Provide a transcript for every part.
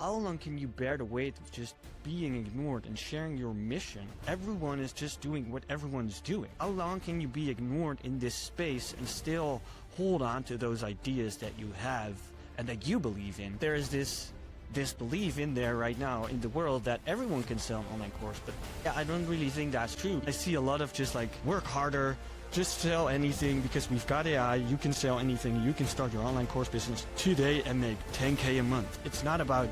how long can you bear the weight of just being ignored and sharing your mission? Everyone is just doing what everyone's doing. How long can you be ignored in this space and still hold on to those ideas that you have and that you believe in? There is this belief in there right now in the world that everyone can sell an online course, but yeah, I don't really think that's true. I see a lot of just like, work harder, just sell anything because we've got AI, you can sell anything, you can start your online course business today and make 10K a month. It's not about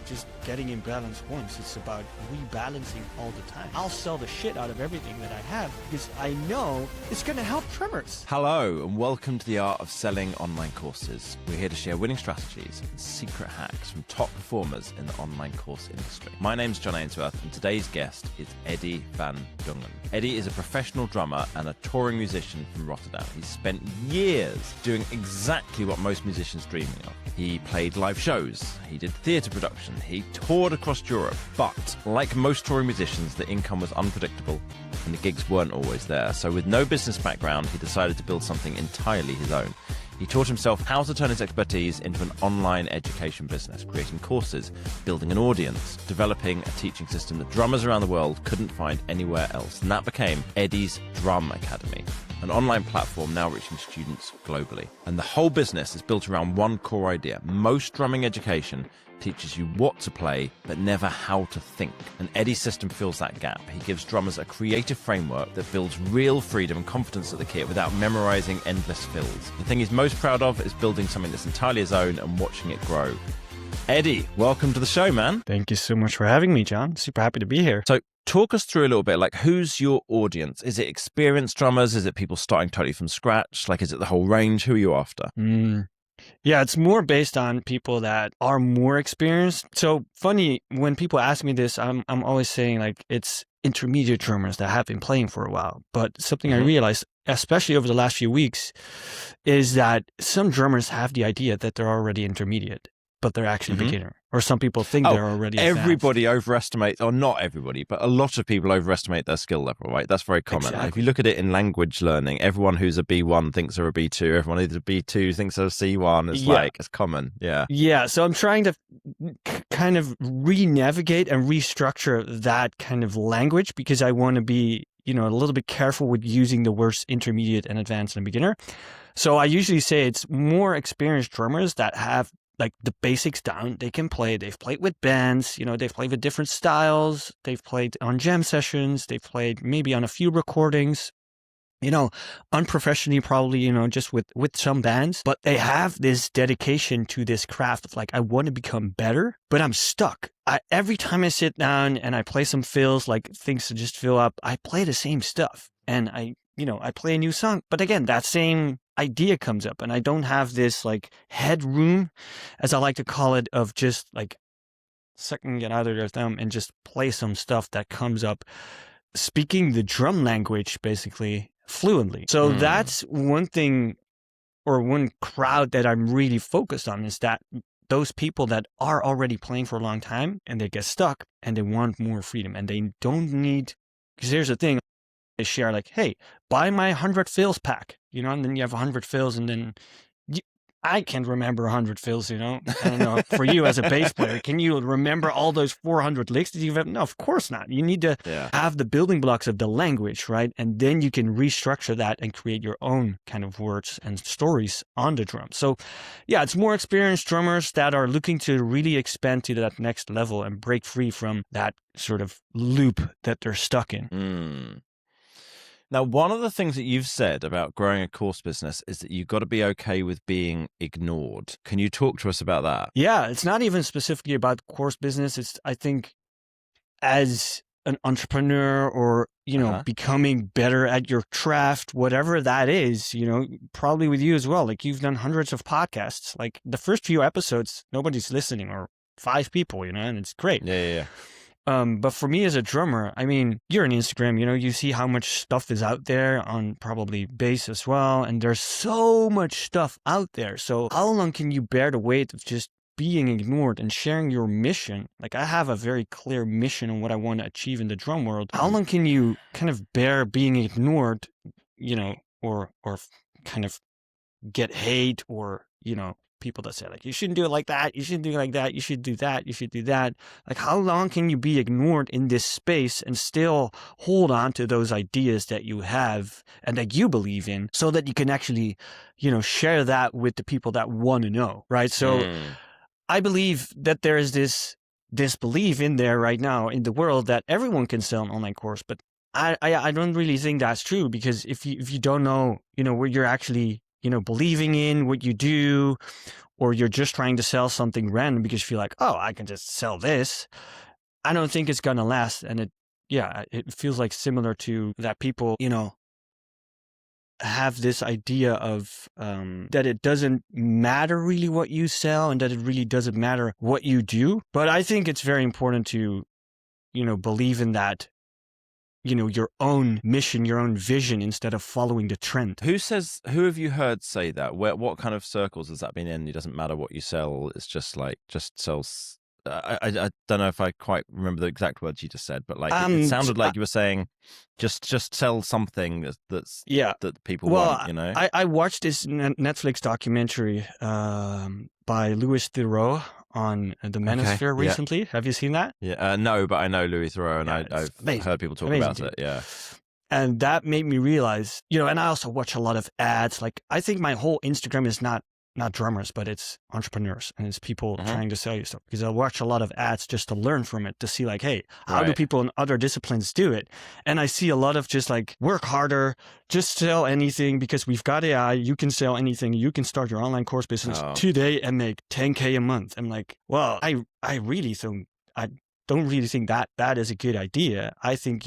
just getting in balance once, it's about rebalancing all the time. I'll sell the shit out of everything that I have because I know it's going to help trimmers. Hello and welcome to the Art of Selling Online Courses. We're here to share winning strategies and secret hacks from top performers in the online course industry. My name's John Ainsworth and today's guest is Eddie van Dongen. Eddie is a professional drummer and a touring musician from Rotterdam. He's spent years doing exactly what most musicians dreaming of. He played live shows, he did theatre production, he toured across Europe, but like most touring musicians, the income was unpredictable and the gigs weren't always there. So with no business background, he decided to build something entirely his own. He taught himself how to turn his expertise into an online education business, creating courses, building an audience, developing a teaching system that drummers around the world couldn't find anywhere else. And that became Eddie's Drum Academy, an online platform now reaching students globally. And the whole business is built around one core idea. Most drumming education teaches you what to play, but never how to think. And Eddie's system fills that gap. He gives drummers a creative framework that builds real freedom and confidence at the kit without memorizing endless fills. The thing he's most proud of is building something that's entirely his own and watching it grow. Eddie, welcome to the show, man. Thank you so much for having me, John. Super happy to be here. So talk us through a little bit, like, who's your audience? Is it experienced drummers? Is it people starting totally from scratch? Like, is it the whole range? Who are you after? Yeah, it's more based on people that are more experienced. So funny, when people ask me this, I'm always saying like it's intermediate drummers that have been playing for a while. But something I realized, especially over the last few weeks, is that some drummers have the idea that they're already intermediate, but they're actually beginner. Or some people think they're already advanced. Everybody overestimates, or not everybody, but a lot of people overestimate their skill level, right? That's very common. Exactly. If you look at it in language learning, everyone who's a B1 thinks they're a B2. Everyone who's a B2 thinks they're a C1. It's common. Yeah. Yeah. So I'm trying to kind of re-navigate and restructure that kind of language because I want to be, a little bit careful with using the words intermediate and advanced and beginner. So I usually say it's more experienced drummers that have like the basics down. They can play. They've played with bands, they've played with different styles. They've played on jam sessions. They've played maybe on a few recordings, unprofessionally probably, just with some bands, but they have this dedication to this craft of like, I want to become better, but I'm stuck. Every time I sit down and I play some fills, like things to just fill up, I play the same stuff and I play a new song, but again, that same idea comes up and I don't have this like headroom, as I like to call it, of just like sucking it out of their thumb and just play some stuff that comes up speaking the drum language basically fluently. So that's one thing, or one crowd that I'm really focused on, is that those people that are already playing for a long time and they get stuck and they want more freedom and they don't need, because here's the thing, they share like, hey, buy my 100 fills pack, and then you have 100 fills and then I can't remember 100 fills, I don't know. For you as a bass player, can you remember all those 400 licks that you've had? No, of course not. You need to have the building blocks of the language, right? And then you can restructure that and create your own kind of words and stories on the drum. So yeah, it's more experienced drummers that are looking to really expand to that next level and break free from that sort of loop that they're stuck in. Now, one of the things that you've said about growing a course business is that you've got to be okay with being ignored. Can you talk to us about that? Yeah, it's not even specifically about course business. It's, I think, as an entrepreneur or, becoming better at your craft, whatever that is, probably with you as well. Like you've done hundreds of podcasts. Like the first few episodes, nobody's listening, or 5 people, and it's great. Yeah. But for me as a drummer, I mean, you're on Instagram, you see how much stuff is out there on probably bass as well. And there's so much stuff out there. So how long can you bear the weight of just being ignored and sharing your mission? Like I have a very clear mission on what I want to achieve in the drum world. How long can you kind of bear being ignored, or kind of get hate or, people that say like, you shouldn't do it like that. You shouldn't do it like that. You should do that. You should do that. Like, how long can you be ignored in this space and still hold on to those ideas that you have and that you believe in so that you can actually, share that with the people that want to know, right? So I believe that there is this belief in there right now in the world that everyone can sell an online course, but I don't really think that's true, because if you don't know, what you're actually, believing in, what you do, or you're just trying to sell something random because you feel like, oh, I can just sell this, I don't think it's going to last. And it feels like similar to that people, have this idea of that it doesn't matter really what you sell and that it really doesn't matter what you do. But I think it's very important to, believe in that, your own mission, your own vision, instead of following the trend. Who have you heard say that? What kind of circles has that been in? It doesn't matter what you sell. It's just sells. I don't know if I quite remember the exact words you just said, but it sounded like you were saying just sell something that people want, I watched this Netflix documentary by Louis Theroux on the Manosphere recently. Yeah. Have you seen that? Yeah, no, but I know Louis Theroux, and I've heard people talk about it. Yeah. And that made me realize, and I also watch a lot of ads. Like, I think my whole Instagram is not drummers, but it's entrepreneurs and it's people trying to sell you stuff, because I watch a lot of ads just to learn from it, to see like, hey, how do people in other disciplines do it? And I see a lot of just like, work harder, just sell anything, because we've got AI, you can sell anything, you can start your online course business today and make 10K a month. I'm like, well, I don't really think that is a good idea. I think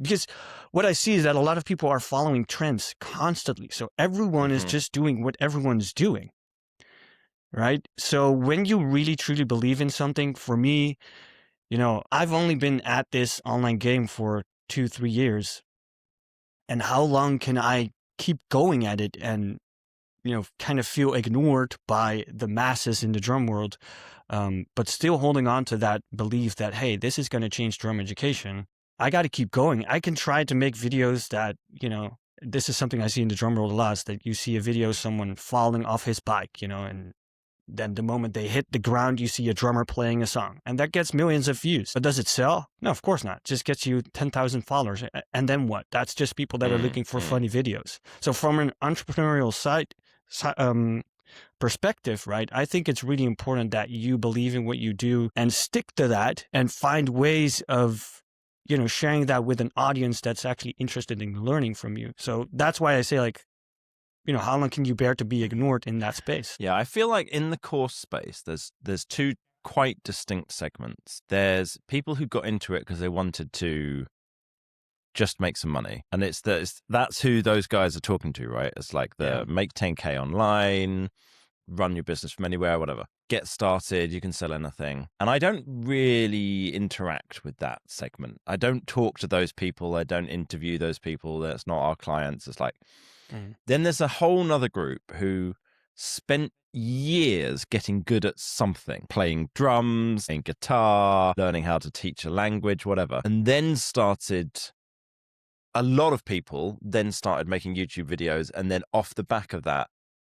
because what I see is that a lot of people are following trends constantly. So everyone is just doing what everyone's doing. Right. So when you really truly believe in something, for me, I've only been at this online game for 2-3 years. And how long can I keep going at it and, kind of feel ignored by the masses in the drum world, but still holding on to that belief that, hey, this is going to change drum education. I got to keep going. I can try to make videos that, this is something I see in the drum world a lot, is that you see a video of someone falling off his bike, and then the moment they hit the ground, you see a drummer playing a song, and that gets millions of views. But does it sell? No, of course not. It just gets you 10,000 followers. And then what? That's just people that are looking for funny videos. So from an entrepreneurial perspective, right, I think it's really important that you believe in what you do and stick to that and find ways of, sharing that with an audience that's actually interested in learning from you. So that's why I say, like, how long can you bear to be ignored in that space? Yeah, I feel like in the course space, there's two quite distinct segments. There's people who got into it because they wanted to just make some money, and that's who those guys are talking to, right? It's like make 10K online, run your business from anywhere, whatever. Get started, you can sell anything. And I don't really interact with that segment. I don't talk to those people. I don't interview those people. That's not our clients. It's like, then there's a whole nother group who spent years getting good at something, playing drums, playing guitar, learning how to teach a language, whatever. And then a lot of people then started making YouTube videos, and then off the back of that,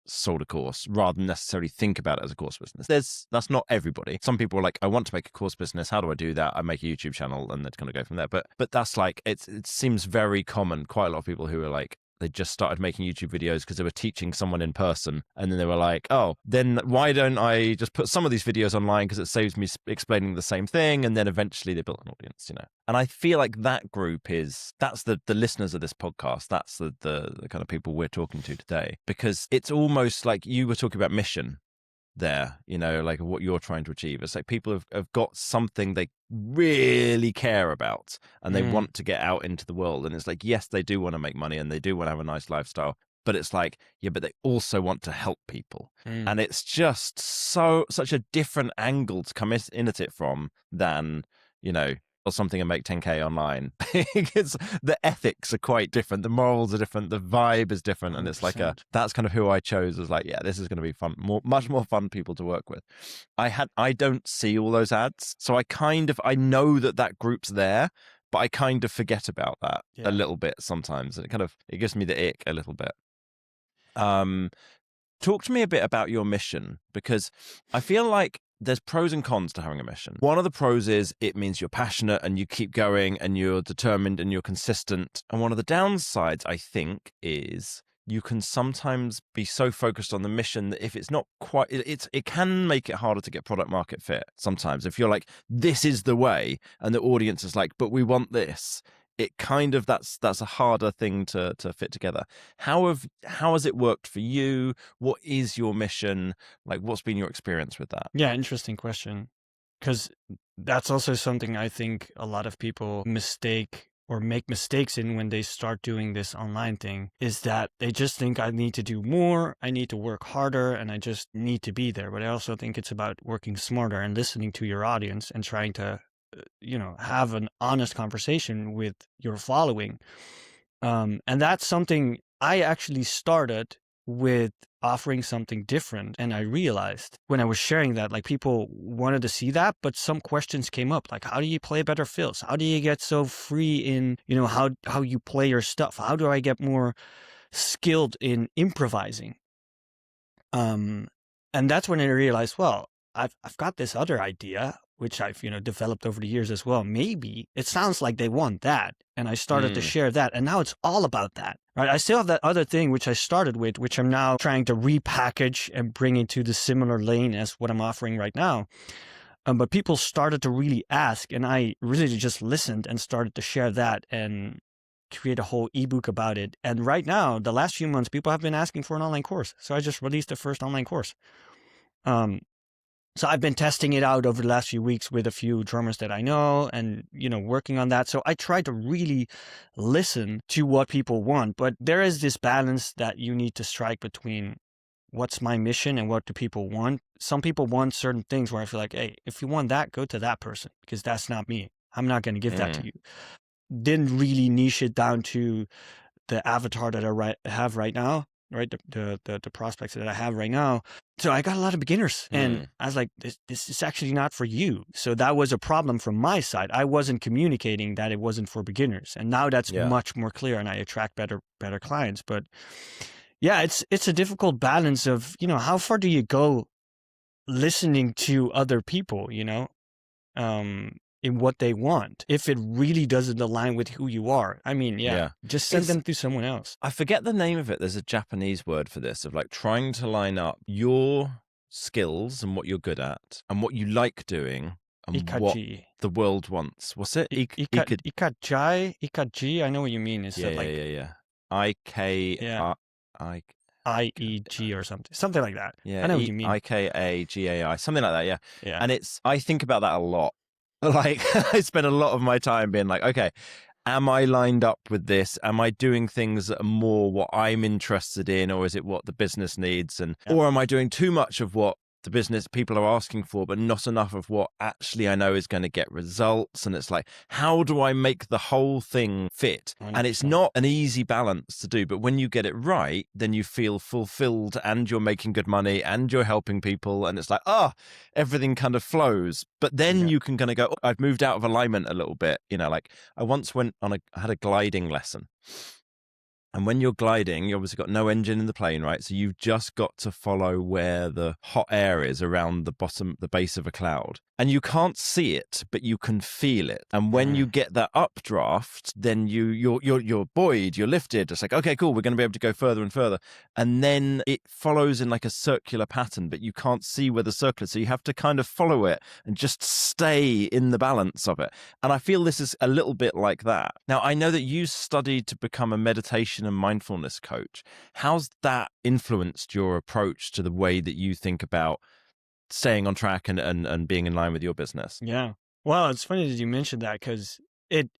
sold a course rather than necessarily think about it as a course business. That's not everybody. Some people are like, I want to make a course business. How do I do that? I make a YouTube channel, and they're going to go from there. But that's like, it seems very common. Quite a lot of people who are like, they just started making YouTube videos because they were teaching someone in person. And then they were like, oh, then why don't I just put some of these videos online because it saves me explaining the same thing. And then eventually they built an audience, And I feel like that group that's the listeners of this podcast. That's the kind of people we're talking to today, because it's almost like you were talking about mission there, like what you're trying to achieve. It's like people have got something they really care about and they want to get out into the world. And it's like, yes, they do want to make money and they do want to have a nice lifestyle, but it's like, yeah, but they also want to help people. And it's just such a different angle to come in at it from than, or something and make 10K online. The ethics are quite different. The morals are different. The vibe is different. And it's like that's kind of who I chose as like, yeah, this is going to be fun, much more fun people to work with. I don't see all those ads. So I know that group's there, but I kind of forget about that a little bit sometimes. And it gives me the ick a little bit. Talk to me a bit about your mission, because I feel like there's pros and cons to having a mission. One of the pros is it means you're passionate and you keep going and you're determined and you're consistent. And one of the downsides, I think, is you can sometimes be so focused on the mission that if it's not quite, it can make it harder to get product market fit sometimes. If you're like, this is the way, and the audience is like, but we want this, it kind of, that's a harder thing to fit together. How has it worked for you? What is your mission? Like, what's been your experience with that? Yeah, interesting question. Because that's also something I think a lot of people mistake or make mistakes in when they start doing this online thing, is that they just think I need to do more, I need to work harder, and I just need to be there. But I also think it's about working smarter and listening to your audience and trying to have an honest conversation with your following. And that's something I actually started with, offering something different. And I realized when I was sharing that, like, people wanted to see that, but some questions came up, like, how do you play better fills? How do you get so free in, how you play your stuff? How do I get more skilled in improvising? And that's when I realized, well, I've got this other idea, which I've, developed over the years as well. Maybe it sounds like they want that. And I started to share that. And now it's all about that, right? I still have that other thing, which I started with, which I'm now trying to repackage and bring into the similar lane as what I'm offering right now. But people started to really ask, and I really just listened and started to share that and create a whole ebook about it. And right now, the last few months, people have been asking for an online course. So I just released the first online course. So I've been testing it out over the last few weeks with a few drummers that I know and, working on that. So I try to really listen to what people want, but there is this balance that you need to strike between what's my mission and what do people want. Some people want certain things where I feel like, hey, if you want that, go to that person, because that's not me. I'm not going to give that to you. Didn't really niche it down to the avatar that I have right now, right? The prospects that I have right now. So I got a lot of beginners, and I was like, this is actually not for you. So that was a problem from my side. I wasn't communicating that it wasn't for beginners. And now that's much more clear, and I attract better clients. But yeah, it's a difficult balance of, how far do you go listening to other people, in what they want, if it really doesn't align with who you are. I mean, just send them to someone else. I forget the name of it. There's a Japanese word for this, of like trying to line up your skills and what you're good at and what you like doing and what the world wants. What's it? Ikaji. I know what you mean. Is that like IEG or something like that. Yeah, I know what you mean. IKAGAI, something like that. Yeah. And I think about that a lot. Like, I spend a lot of my time being like, okay, am I lined up with this? Am I doing things that are more what I'm interested in, or is it what the business needs? Or am I doing too much of what the business people are asking for, but not enough of what actually I know is going to get results? And it's like, how do I make the whole thing fit? 100%. And it's not an easy balance to do, but when you get it right, then you feel fulfilled and you're making good money and you're helping people. And it's like, everything kind of flows. But then you can kind of go, I've moved out of alignment a little bit. Like I once I had a gliding lesson. And when you're gliding, you obviously got no engine in the plane, right? So you've just got to follow where the hot air is around the base of a cloud. And you can't see it, but you can feel it. And when you get that updraft, then you're buoyed, you're lifted. It's like, okay, cool, we're going to be able to go further and further. And then it follows in like a circular pattern, but you can't see where the circle is. So you have to kind of follow it and just stay in the balance of it. And I feel this is a little bit like that. Now, I know that you studied to become a meditation and mindfulness coach. How's that influenced your approach to the way that you think about staying on track and being in line with your business? Yeah. Well, it's funny that you mentioned that, because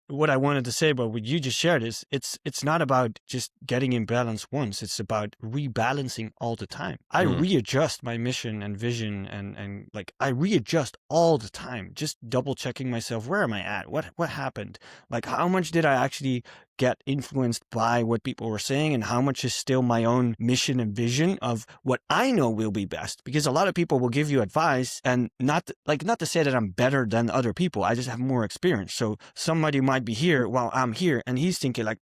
what I wanted to say about what you just shared is it's not about just getting in balance once. It's about rebalancing all the time. I readjust my mission and vision and like I readjust all the time, just double checking myself. Where am I at? What happened? Like, how much did I actually get influenced by what people were saying, and how much is still my own mission and vision of what I know will be best? Because a lot of people will give you advice, and not to say that I'm better than other people. I just have more experience. So somebody might be here while I'm here, and he's thinking like,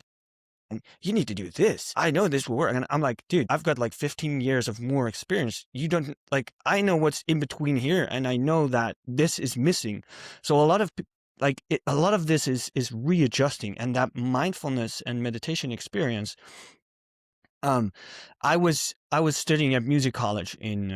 you need to do this. I know this will work. And I'm like, dude, I've got like 15 years of more experience. You don't like, I know what's in between here. And I know that this is missing. So a lot of a lot of this is readjusting, and that mindfulness and meditation experience. I was studying at music college in,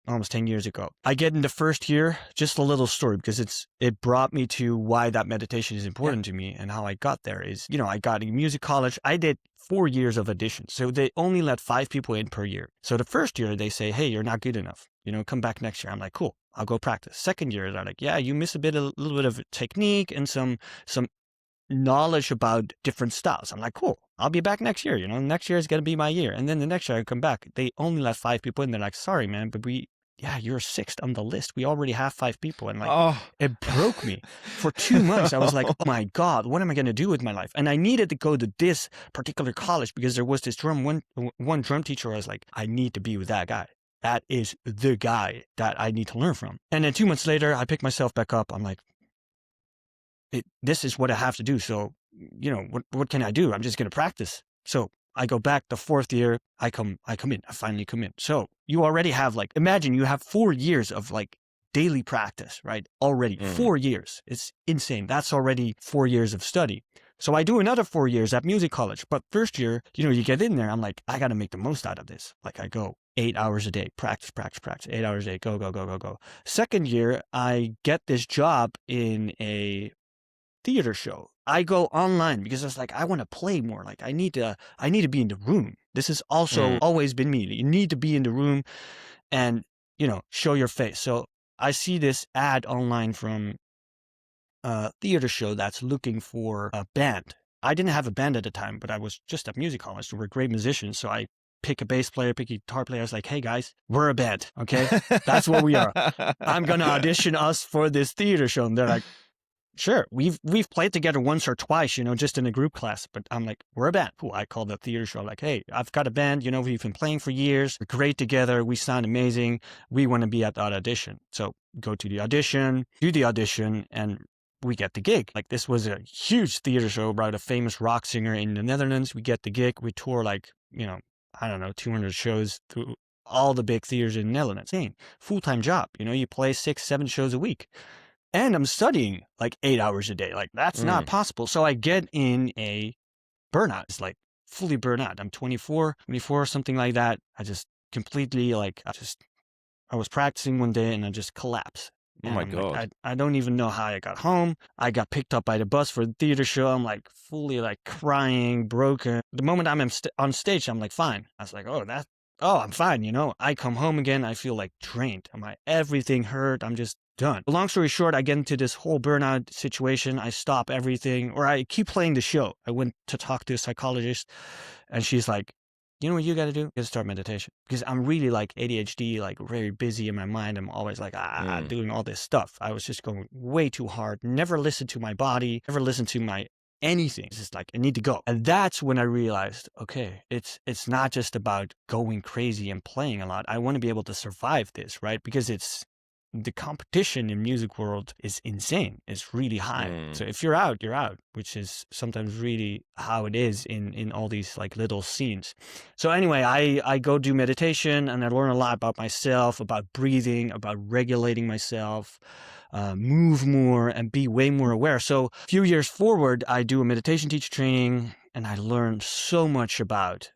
almost 10 years ago. I get in the first year, just a little story, because it brought me to why that meditation is important to me, and how I got there is, I got in music college. I did 4 years of auditions. So they only let 5 people in per year. So the first year they say, hey, you're not good enough. Come back next year. I'm like, cool, I'll go practice. Second year, they're like, yeah, you miss a little bit of technique and some knowledge about different styles. I'm like, cool, I'll be back next year. Next year is going to be my year. And then the next year I come back. They only let 5 people in. They're like, sorry, man, but you're 6th on the list. We already have 5 people. And it broke me. For 2 months, I was like, oh my God, what am I going to do with my life? And I needed to go to this particular college because there was this one drum teacher. I was like, I need to be with that guy. That is the guy that I need to learn from. And then 2 months later, I pick myself back up. I'm like, this is what I have to do. So, what can I do? I'm just going to practice. So I go back the 4th year. I finally come in. So you already have imagine you have 4 years of daily practice, right? Already 4 years. It's insane. That's already 4 years of study. So I do another 4 years at music college. But first year, you get in there. I'm like, I got to make the most out of this. I go 8 hours a day, practice, 8 hours a day, go. Second year, I get this job in a theater show. I go online because I was like, I want to play more. I need to be in the room. This has also always been me. You need to be in the room and, show your face. So I see this ad online from a theater show that's looking for a band. I didn't have a band at the time, but I was just at music college. There were great musicians. So I pick a bass player, pick a guitar player. I was like, hey guys, we're a band. Okay. That's what we are. I'm going to audition us for this theater show. And they're like, sure, we've played together once or twice, just in a group class. But I'm like, we're a band. Cool. I called the theater show like, hey, I've got a band. We've been playing for years. We're great together. We sound amazing. We want to be at that audition. So go to the audition, do the audition, and we get the gig. This was a huge theater show about a famous rock singer in the Netherlands. We get the gig. We tour 200 shows through all the big theaters in the Netherlands. Same full-time job. You play 6-7 shows a week. And I'm studying 8 hours a day. That's not possible. So I get in a burnout. It's fully burnt out. I'm 24, something like that. I just completely I was practicing one day and I just collapsed. Oh my God. I don't even know how I got home. I got picked up by the bus for the theater show. I'm fully crying, broken. The moment I'm on stage, I'm fine. I was like, I'm fine. I come home again. I feel drained. Everything hurt. I'm just done. Long story short, I get into this whole burnout situation. I stop everything, or I keep playing the show. I went to talk to a psychologist and she's like, you know what you got to do? You got to start meditation. Because I'm really ADHD, very busy in my mind. I'm always doing all this stuff. I was just going way too hard. Never listened to my body, never listened to my anything. It's just I need to go. And that's when I realized, okay, it's not just about going crazy and playing a lot. I want to be able to survive this, right? Because the competition in music world is insane. It's really high. So if you're out, you're out, which is sometimes really how it is in all these little scenes. So anyway, I go do meditation and I learn a lot about myself, about breathing, about regulating myself, move more and be way more aware. So a few years forward, I do a meditation teacher training and I learn so much about,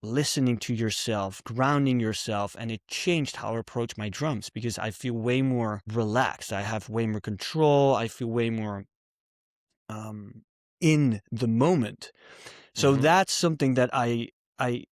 listening to yourself, grounding yourself. And it changed how I approach my drums because I feel way more relaxed. I have way more control. I feel way more in the moment. So that's something that I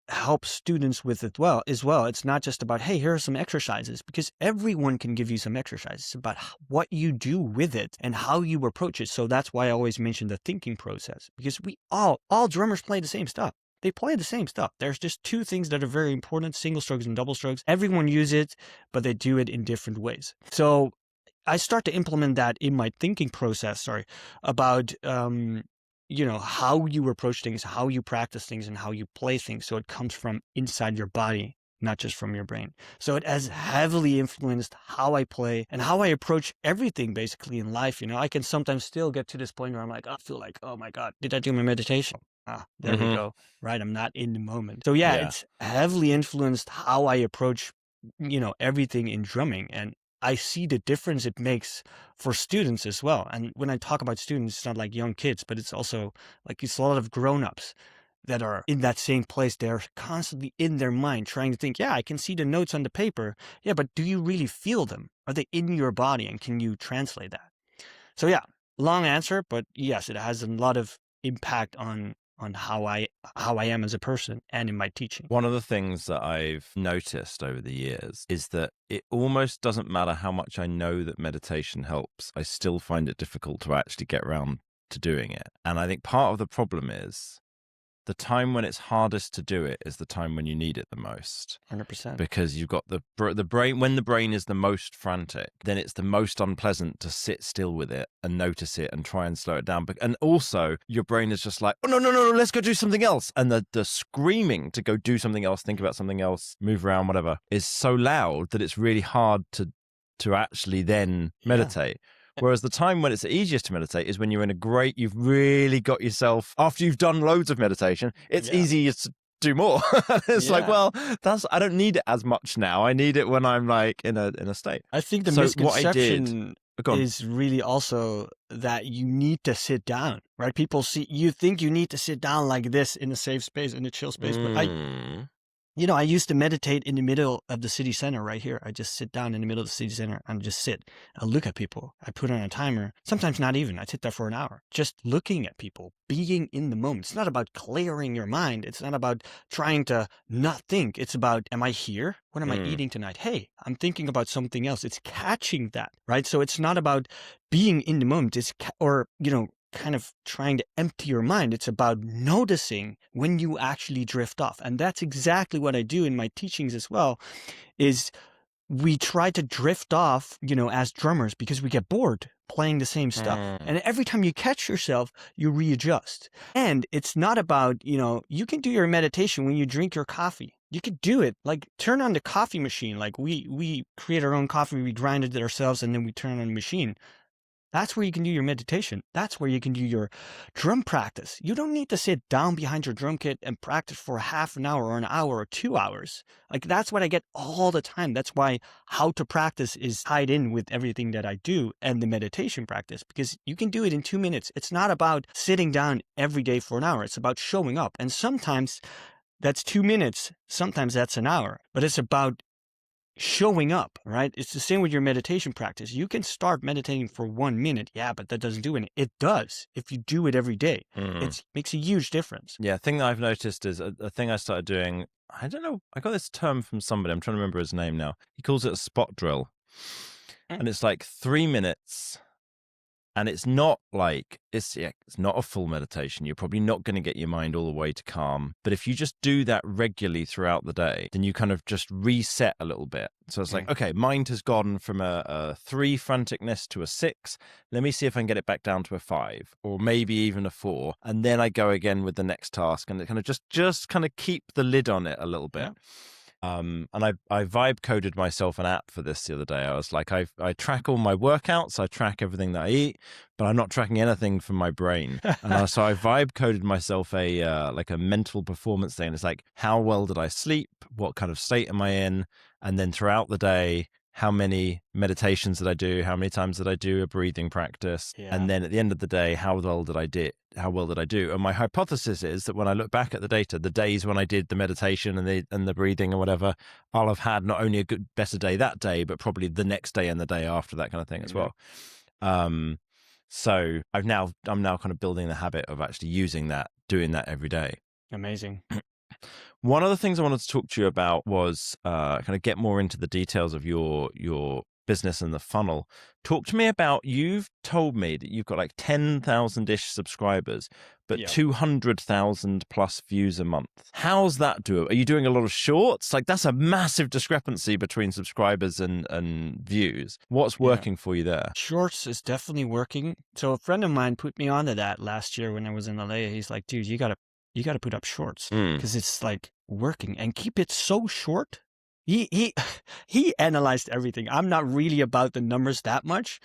help students with as well. It's not just about, hey, here are some exercises, because everyone can give you some exercises. It's about what you do with it and how you approach it. So that's why I always mention the thinking process, because we all drummers play the same stuff. They play the same stuff. There's just 2 things that are very important, single strokes and double strokes. Everyone uses it, but they do it in different ways. So I start to implement that in my thinking process, about, how you approach things, how you practice things, and how you play things. So it comes from inside your body, not just from your brain. So it has heavily influenced how I play and how I approach everything basically in life. I can sometimes still get to this point where I'm like, I feel like, oh my God, did I do my meditation? There we go. Right. I'm not in the moment. So yeah, it's heavily influenced how I approach, everything in drumming. And I see the difference it makes for students as well. And when I talk about students, it's not like young kids, but it's also like it's a lot of grown-ups that are in that same place. They're constantly in their mind trying to think, yeah, I can see the notes on the paper. Yeah, but do you really feel them? Are they in your body? And can you translate that? So yeah, long answer, but yes, it has a lot of impact on how I am as a person and in my teaching. One of the things that I've noticed over the years is that it almost doesn't matter how much I know that meditation helps. I still find it difficult to actually get around to doing it. And I think part of the problem is the time when it's hardest to do it is the time when you need it the most. 100%. Because you've got the brain, when the brain is the most frantic, then it's the most unpleasant to sit still with it and notice it and try and slow it down. And also your brain is just like, oh, no, let's go do something else. And the screaming to go do something else, think about something else, move around, whatever, is so loud that it's really hard to actually then meditate. Whereas the time when it's the easiest to meditate is when you're you've really got yourself, after you've done loads of meditation, it's easier to do more. It's like, well, I don't need it as much now. I need it when I'm like in a state. I think the misconception is really also that you need to sit down, right? People you think you need to sit down like this in a safe space, in a chill space. But I used to meditate in the middle of the city center right here. I just sit down in the middle of the city center and just sit. I look at people. I put on a timer. Sometimes not even. I sit there for an hour, just looking at people, being in the moment. It's not about clearing your mind. It's not about trying to not think. It's about, am I here? What am I eating tonight? Hey, I'm thinking about something else. It's catching that, right? So it's not about being in the moment. It's, kind of trying to empty your mind. It's about noticing when you actually drift off. And that's exactly what I do in my teachings as well, is we try to drift off, as drummers, because we get bored playing the same stuff. And every time you catch yourself, you readjust. And it's not about, you can do your meditation when you drink your coffee. You could do it, like turn on the coffee machine. Like we create our own coffee, we grind it ourselves, and then we turn on the machine. That's where you can do your meditation. That's where you can do your drum practice. You don't need to sit down behind your drum kit and practice for half an hour or an hour or 2 hours. Like that's what I get all the time. That's why how to practice is tied in with everything that I do and the meditation practice, because you can do it in 2 minutes. It's not about sitting down every day for an hour. It's about showing up. And sometimes that's 2 minutes. Sometimes that's an hour, but it's about showing up, right? It's the same with your meditation practice. You can start meditating for 1 minute. Yeah, but that doesn't do anything. It does. If you do it every day, it makes a huge difference. Yeah. Thing that I've noticed is a thing I started doing. I don't know. I got this term from somebody. I'm trying to remember his name now. He calls it a spot drill. And it's like 3 minutes. And it's not like, it's not a full meditation. You're probably not going to get your mind all the way to calm. But if you just do that regularly throughout the day, then you kind of just reset a little bit. So it's like, okay, mind has gone from a 3 franticness to a 6. Let me see if I can get it back down to a 5 or maybe even a 4. And then I go again with the next task, and it kind of just kind of keep the lid on it a little bit. And I vibe coded myself an app for this the other day. I was like, I track all my workouts, I track everything that I eat, but I'm not tracking anything from my brain. And so I vibe coded myself a mental performance thing. It's like, how well did I sleep? What kind of state am I in? And then throughout the day, how many meditations did I do? How many times did I do a breathing practice? And then at the end of the day, how well did I do? And my hypothesis is that when I look back at the data, the days when I did the meditation and the breathing or whatever, I'll have had not only a better day that day, but probably the next day and the day after, that kind of thing as well. So I'm now kind of building the habit of actually doing that every day. Amazing. One of the things I wanted to talk to you about was kind of get more into the details of your business and the funnel. Talk to me about, you've told me that you've got like 10,000-ish subscribers, but 200,000 plus views a month. How's that doable? Are you doing a lot of shorts? Like that's a massive discrepancy between subscribers and views. What's working for you there? Shorts is definitely working. So a friend of mine put me onto that last year when I was in LA. He's like, dude, you got to put up shorts because it's like working, and keep it so short he he analyzed everything. I'm not really about the numbers that much.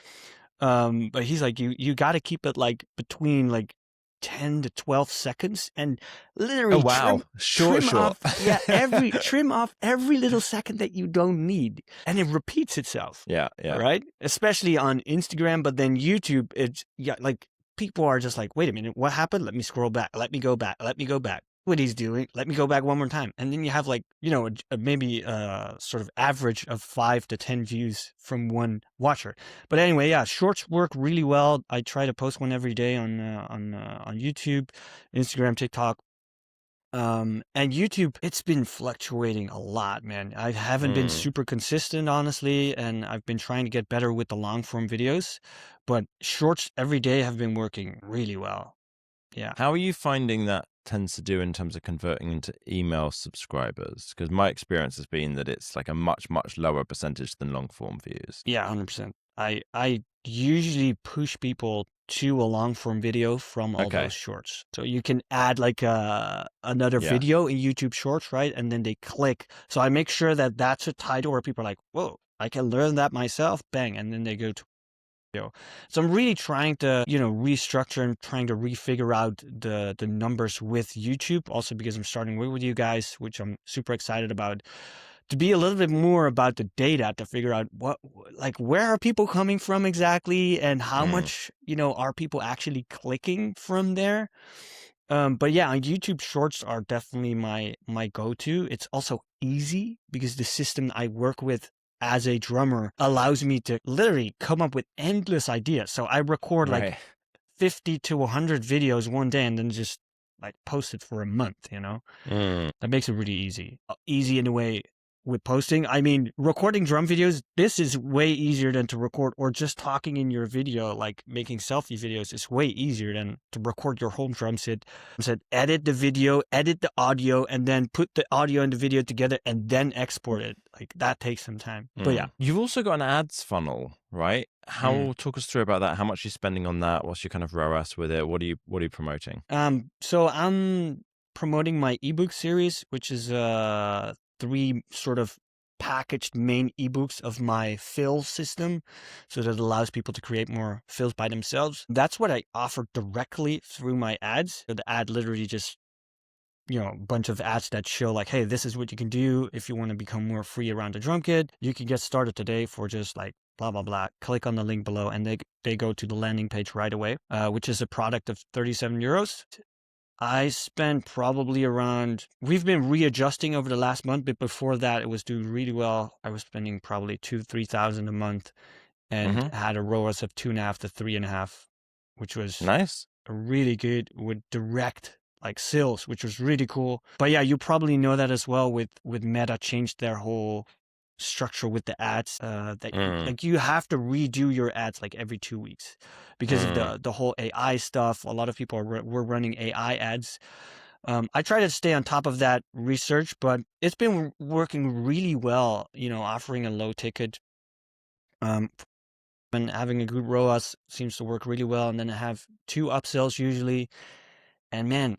But he's like, you got to keep it like between like 10 to 12 seconds and Oh literally wow, short. trim off every little second that you don't need. And it repeats itself. Yeah. Right? Especially on Instagram, but then YouTube, it's like people are just like, wait a minute, what happened? Let me scroll back. Let me go back. Let me go back. What he's doing. Let me go back one more time. And then you have like, maybe a sort of average of 5 to 10 views from one watcher. But anyway, yeah, shorts work really well. I try to post one every day on YouTube, Instagram, TikTok. And YouTube, it's been fluctuating a lot, man. I haven't been super consistent, honestly, and I've been trying to get better with the long form videos, but shorts every day have been working really well. Yeah. How are you finding that tends to do in terms of converting into email subscribers? Because my experience has been that it's like a much, much lower percentage than long form views. Yeah, 100%. I usually push people to a long form video from all those shorts. So you can add like another video in YouTube Shorts, right? And then they click. So I make sure that that's a title where people are like, whoa, I can learn that myself. Bang. And then they go to video. So I'm really trying to, restructure and trying to refigure out the numbers with YouTube, also because I'm starting with you guys, which I'm super excited about. To be a little bit more about the data to figure out where are people coming from exactly and how much, are people actually clicking from there. But yeah, on YouTube Shorts are definitely my go-to. It's also easy because the system I work with as a drummer allows me to literally come up with endless ideas. So I record like 50 to 100 videos one day and then just like post it for a month, That makes it really easy. Easy in a way with posting. I mean, recording drum videos, this is way easier than to record, or just talking in your video, like making selfie videos is way easier than to record your home drum set, edit the video, edit the audio, and then put the audio and the video together and then export it. Like that takes some time. But yeah. You've also got an ads funnel, right? Talk us through about that. How much are you spending on that? What's your kind of ROAS with it? What are you promoting? So I'm promoting my ebook series, which is 3 sort of packaged main ebooks of my fill system, so that allows people to create more fills by themselves. That's what I offer directly through my ads. So the ad literally just, a bunch of ads that show like, hey, this is what you can do if you want to become more free around the drum kit. You can get started today for just like blah, blah, blah. Click on the link below and they go to the landing page right away, which is a product of 37 euros. I spent probably we've been readjusting over the last month, but before that it was doing really well. I was spending probably 2,000-3,000 a month and had a ROAS of 2.5 to 3.5, which was nice, really good with direct like sales, which was really cool. But yeah, you probably know that as well with Meta changed their whole structure with the ads, like you have to redo your ads like every 2 weeks because of the whole AI stuff. A lot of people were running AI ads. I try to stay on top of that research, but it's been working really well, offering a low ticket, and having a good ROAS seems to work really well. And then I have 2 upsells usually. And man,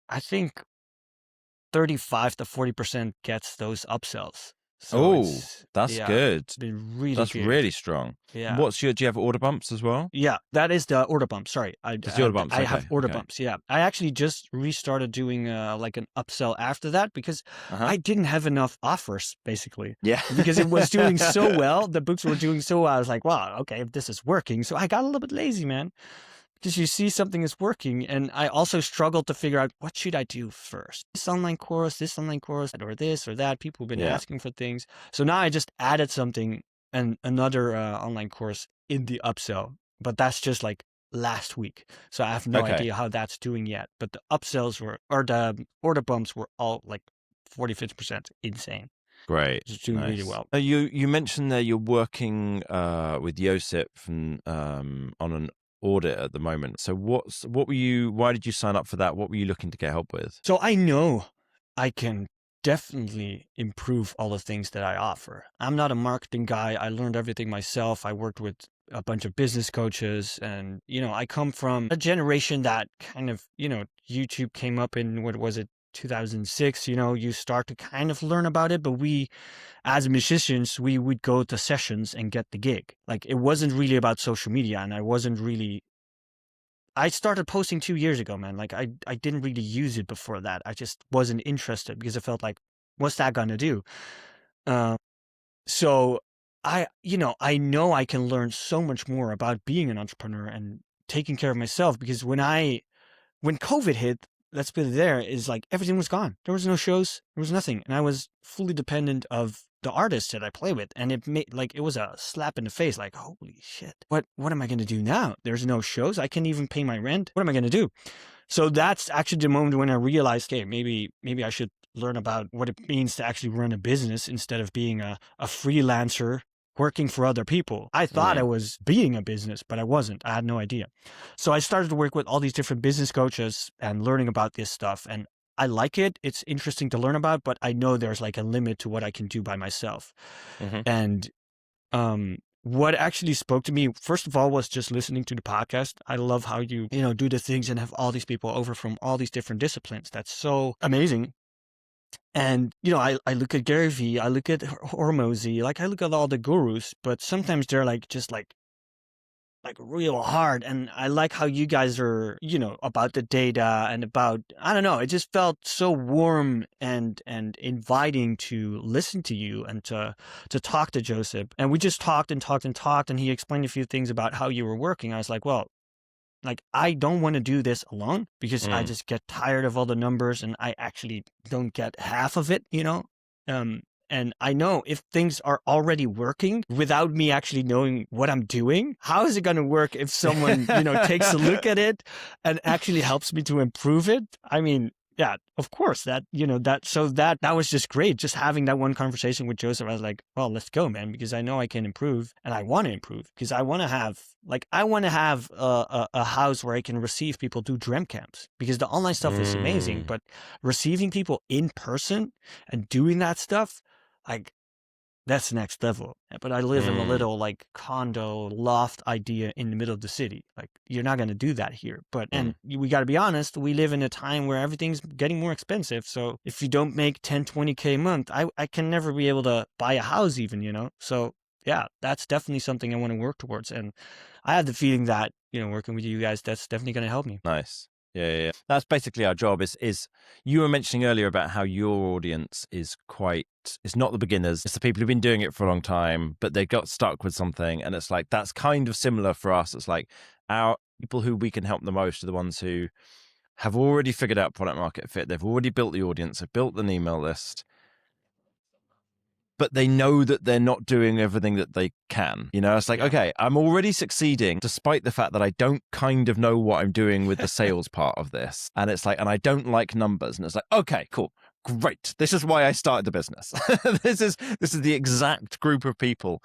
I think 35 to 40% gets those upsells. So that's good. It's been really That's good. really strong. Yeah. Do you have order bumps as well? Yeah, that is the order bump. Sorry. I have order bumps. Yeah. I actually just restarted doing like an upsell after that because I didn't have enough offers basically. Yeah. Because it was doing so well. The books were doing so well. I was like, wow, okay, if this is working. So I got a little bit lazy, man. Because you see something is working, and I also struggled to figure out what should I do first. This online course, or this or that. People have been asking for things. So now I just added something and another online course in the upsell, but that's just like last week. So I have no idea how that's doing yet. But the upsells the order bumps were all like 40, 50% insane. Great. It's doing really well. You mentioned there you're working with Josip on an audit at the moment. So why did you sign up for that? What were you looking to get help with? So I know I can definitely improve all the things that I offer. I'm not a marketing guy. I learned everything myself. I worked with a bunch of business coaches, and I come from a generation that kind of, YouTube came up in, what was it, 2006, you start to kind of learn about it. But we, as musicians, we would go to sessions and get the gig. Like, it wasn't really about social media, and I started posting 2 years ago, man. Like, I didn't really use it before that. I just wasn't interested because I felt like, what's that going to do? So I know I can learn so much more about being an entrepreneur and taking care of myself, because when COVID hit, let's put it there, is like everything was gone. There was no shows, there was nothing. And I was fully dependent of the artists that I play with. And it was a slap in the face, like, holy shit, what am I going to do now? There's no shows. I can't even pay my rent. What am I going to do? So that's actually the moment when I realized, okay, maybe I should learn about what it means to actually run a business instead of being a freelancer working for other people. I thought I was being a business, but I wasn't. I had no idea. So I started to work with all these different business coaches and learning about this stuff. And I like it. It's interesting to learn about, but I know there's like a limit to what I can do by myself. And what actually spoke to me, first of all, was just listening to the podcast. I love how you do the things and have all these people over from all these different disciplines. That's so amazing. And, I look at Gary Vee, I look at Hormozy, like I look at all the gurus, but sometimes they're like, just like real hard. And I like how you guys are, about the data and about, I don't know, it just felt so warm and inviting to listen to you and to talk to Joseph. And we just talked and talked and talked, and he explained a few things about how you were working. I was like, well, like, I don't want to do this alone, because I just get tired of all the numbers and I actually don't get half of it, and I know if things are already working without me actually knowing what I'm doing, how is it going to work if someone, takes a look at it and actually helps me to improve it? I mean, yeah, of course that was just great. Just having that one conversation with Joseph, I was like, well, let's go, man, because I know I can improve, and I want to improve, because I want to have a house where I can receive people to drum camps, because the online stuff is amazing, but receiving people in person and doing that stuff, like, that's next level. But I live in a little like condo loft idea in the middle of the city. Like, you're not going to do that here. But and we got to be honest, we live in a time where everything's getting more expensive. So if you don't make 10, 20K a month, I can never be able to buy a house even, So yeah, that's definitely something I want to work towards. And I have the feeling that, working with you guys, that's definitely going to help me. Nice. Yeah. That's basically our job. Is you were mentioning earlier about how your audience is it's not the beginners, it's the people who've been doing it for a long time, but they got stuck with something. And it's like, that's kind of similar for us. It's like, our people who we can help the most are the ones who have already figured out product market fit. They've already built the audience, they've built an email list, but they know that they're not doing everything that they can. It's like, okay, I'm already succeeding despite the fact that I don't kind of know what I'm doing with the sales part of this. And it's like, and I don't like numbers. And it's like, okay, cool, great. This is why I started the business. This is the exact group of people.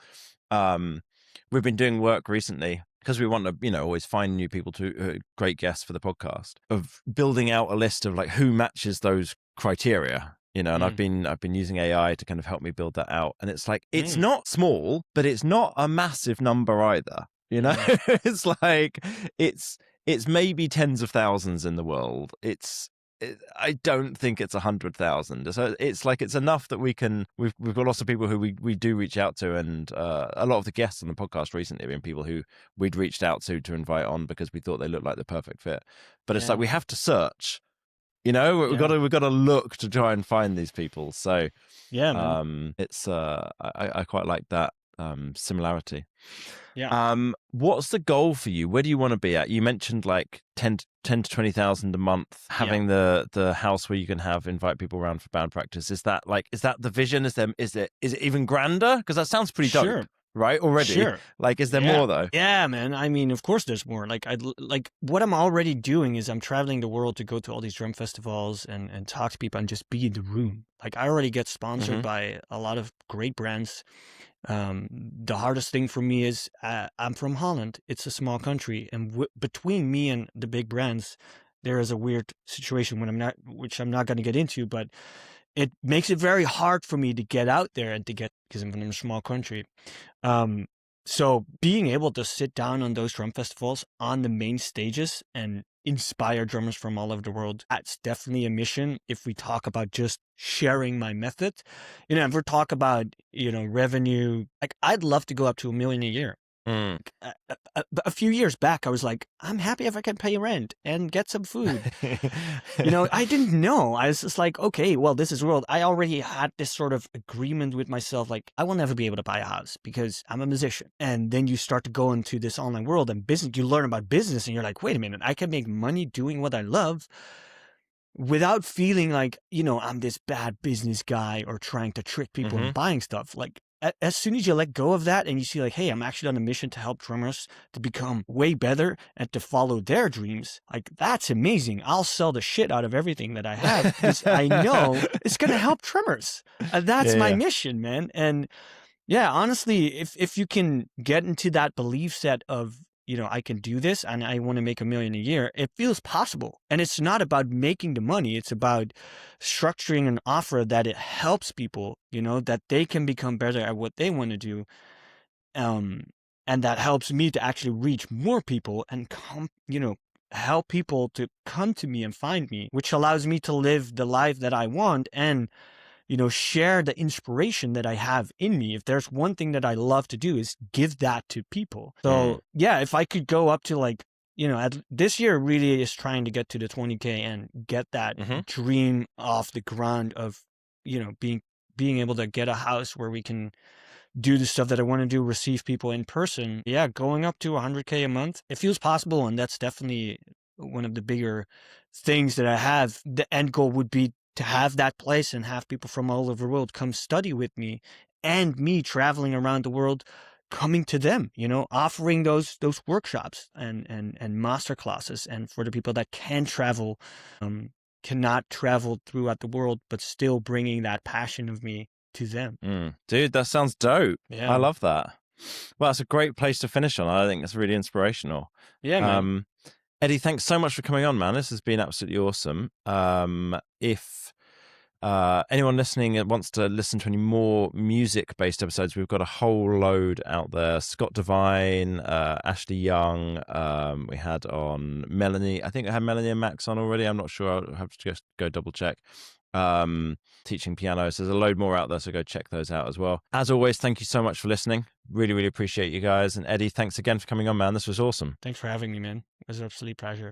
We've been doing work recently, because we want to, always find new people to great guests for the podcast, of building out a list of like who matches those criteria. And I've been using AI to kind of help me build that out. And it's like, it's not small, but it's not a massive number either. It's like, it's maybe tens of thousands in the world. I don't think it's 100,000. So it's like, it's enough that we've got lots of people who we do reach out to. And a lot of the guests on the podcast recently have been people who we'd reached out to invite on because we thought they looked like the perfect fit. But it's like, we have to search. We've got to look to try and find these people. So yeah, man. It's I quite like that similarity. Yeah. What's the goal for you? Where do you want to be at? You mentioned like 10 to 20,000 a month, having the house where you can invite people around for band practice. Is that the vision? Is it even grander? Because that sounds pretty dope. Sure. Right, already. Sure. Like, is there more though? Yeah, man. I mean, of course there's more. Like, what I'm already doing is I'm traveling the world to go to all these drum festivals and talk to people and just be in the room. Like, I already get sponsored by a lot of great brands. The hardest thing for me is I'm from Holland. It's a small country, and between me and the big brands, there is a weird situation which I'm not going to get into, but it makes it very hard for me to get out there and because I'm from a small country. So being able to sit down on those drum festivals on the main stages and inspire drummers from all over the world. That's definitely a mission. If we talk about just sharing my method, if we talk about, revenue, like I'd love to go up to $1 million a year. Mm. A few years back, I was like, I'm happy if I can pay rent and get some food. I didn't know. I was just like, okay, well, this is world. I already had this sort of agreement with myself, like I will never be able to buy a house because I'm a musician. And then you start to go into this online world and business. You learn about business and you're like, wait a minute, I can make money doing what I love without feeling like, I'm this bad business guy or trying to trick people into buying stuff. Like, as soon as you let go of that and you see like, hey, I'm actually on a mission to help drummers to become way better and to follow their dreams, like that's amazing. I'll sell the shit out of everything that I have because I know it's going to help drummers. That's my mission, man. And yeah, honestly, if you can get into that belief set of, I can do this and I want to make $1 million a year, it feels possible. And it's not about making the money. It's about structuring an offer that it helps people, that they can become better at what they want to do. And that helps me to actually reach more people and help people to come to me and find me, which allows me to live the life that I want and share the inspiration that I have in me. If there's one thing that I love to do is give that to people. So yeah, if I could go up to like, this year really is trying to get to the 20K and get that dream off the ground of, being able to get a house where we can do the stuff that I want to do, receive people in person. Yeah, going up to 100K a month, it feels possible. And that's definitely one of the bigger things that I have. The end goal would be to have that place and have people from all over the world come study with me, and me traveling around the world, coming to them, offering those workshops and master classes. And for the people that can travel, cannot travel throughout the world, but still bringing that passion of me to them. Dude, that sounds dope. Yeah. I love that. Well, that's a great place to finish on. I think it's really inspirational. Yeah, man. Eddie, thanks so much for coming on, man. This has been absolutely awesome. If anyone listening that wants to listen to any more music-based episodes, we've got a whole load out there. Scott Devine, Ashley Young, we had on Melanie. I think I had Melanie and Max on already. I'm not sure. I'll have to just go double check. Teaching piano. So there's a load more out there, so go check those out as well. As always, thank you so much for listening. Really, really appreciate you guys. And Eddie, thanks again for coming on, man. This was awesome. Thanks for having me, man. It was an absolute pleasure.